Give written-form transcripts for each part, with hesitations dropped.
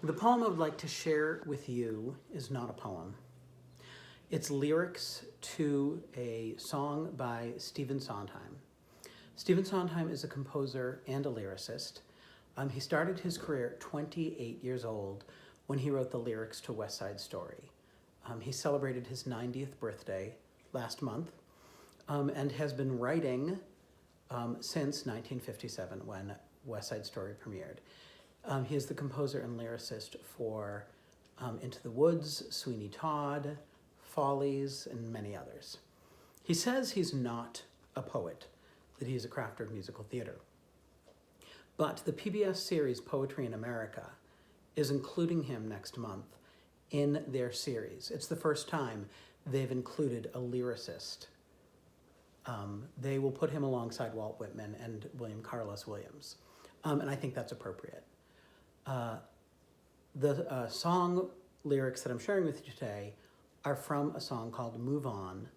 The poem I would like to share with you is not a poem. It's lyrics to a song by Stephen Sondheim. Stephen Sondheim is a composer and a lyricist. He started his career at 28 years old when he wrote the lyrics to West Side Story. He celebrated his 90th birthday last month and has been writing since 1957 when West Side Story premiered. He is the composer and lyricist for Into the Woods, Sweeney Todd, Follies, and many others. He says he's not a poet, that he's a crafter of musical theater. But the PBS series Poetry in America is including him next month in their series. It's the first time they've included a lyricist. They will put him alongside Walt Whitman and William Carlos Williams. And I think that's appropriate. The song lyrics that I'm sharing with you today are from a song called Move On,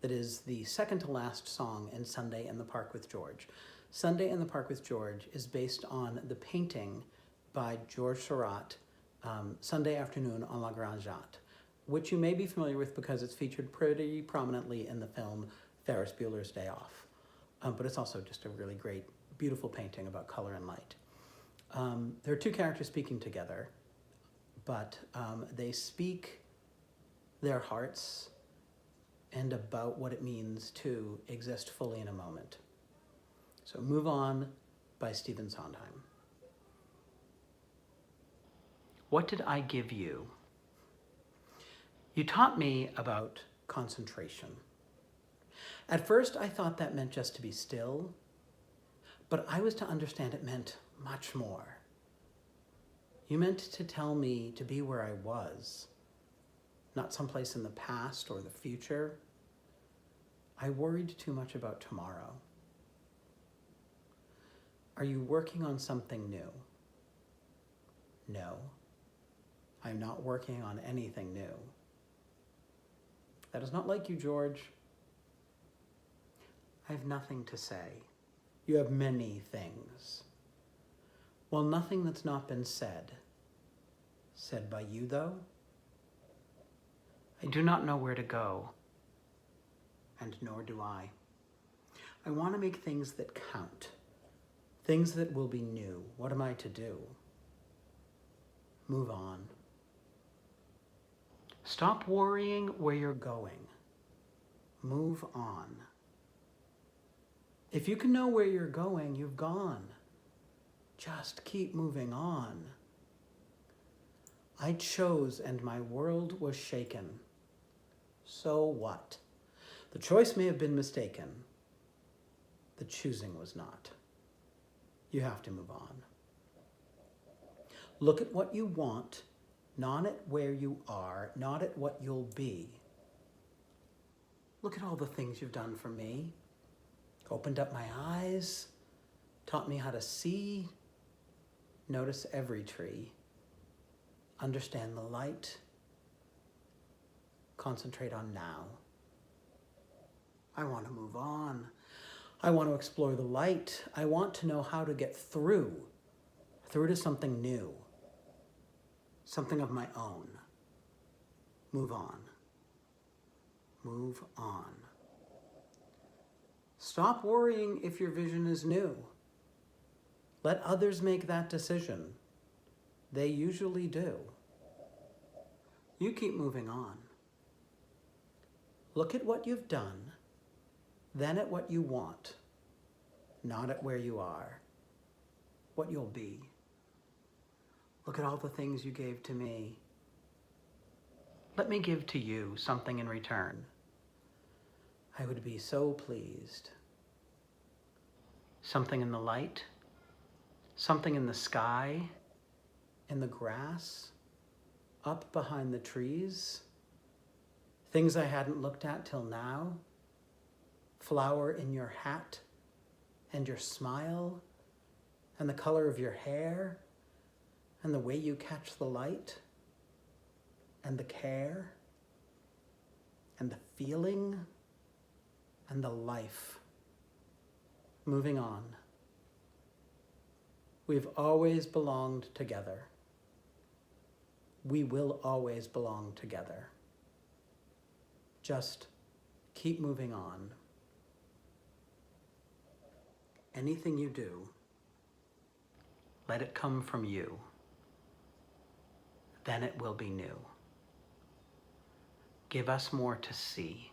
that is the second to last song in Sunday in the Park with George. Sunday in the Park with George is based on the painting by Georges Seurat, Sunday Afternoon on La Grande Jatte, which you may be familiar with because it's featured pretty prominently in the film Ferris Bueller's Day Off. But it's also just a really great, beautiful painting about color and light. There are two characters speaking together, but they speak their hearts and about what it means to exist fully in a moment. So Move On by Stephen Sondheim. What did I give you? You taught me about concentration. At first, I thought that meant just to be still, but I was to understand it meant much more. You meant to tell me to be where I was, not someplace in the past or the future. I worried too much about tomorrow. Are you working on something new? No, I'm not working on anything new. That is not like you, George. I have nothing to say. You have many things. Well, nothing that's not been said. Said by you, though? I do not know where to go, and nor do I. I want to make things that count, things that will be new. What am I to do? Move on. Stop worrying where you're going. Move on. If you can know where you're going, you've gone. Just keep moving on. I chose and my world was shaken. So what? The choice may have been mistaken. The choosing was not. You have to move on. Look at what you want, not at where you are, not at what you'll be. Look at all the things you've done for me. Opened up my eyes, taught me how to see, notice every tree, understand the light, concentrate on now. I want to move on. I want to explore the light. I want to know how to get through to something new, something of my own. Move on. Move on. Stop worrying if your vision is new. Let others make that decision. They usually do. You keep moving on. Look at what you've done, then at what you want, not at where you are, what you'll be. Look at all the things you gave to me. Let me give to you something in return. I would be so pleased. Something in the light, something in the sky, in the grass, up behind the trees, things I hadn't looked at till now, flower in your hat and your smile and the color of your hair and the way you catch the light and the care and the feeling and the life. Moving on. We've always belonged together. we will always belong together. Just keep moving on. Anything you do, let it come from you. Then it will be new. Give us more to see.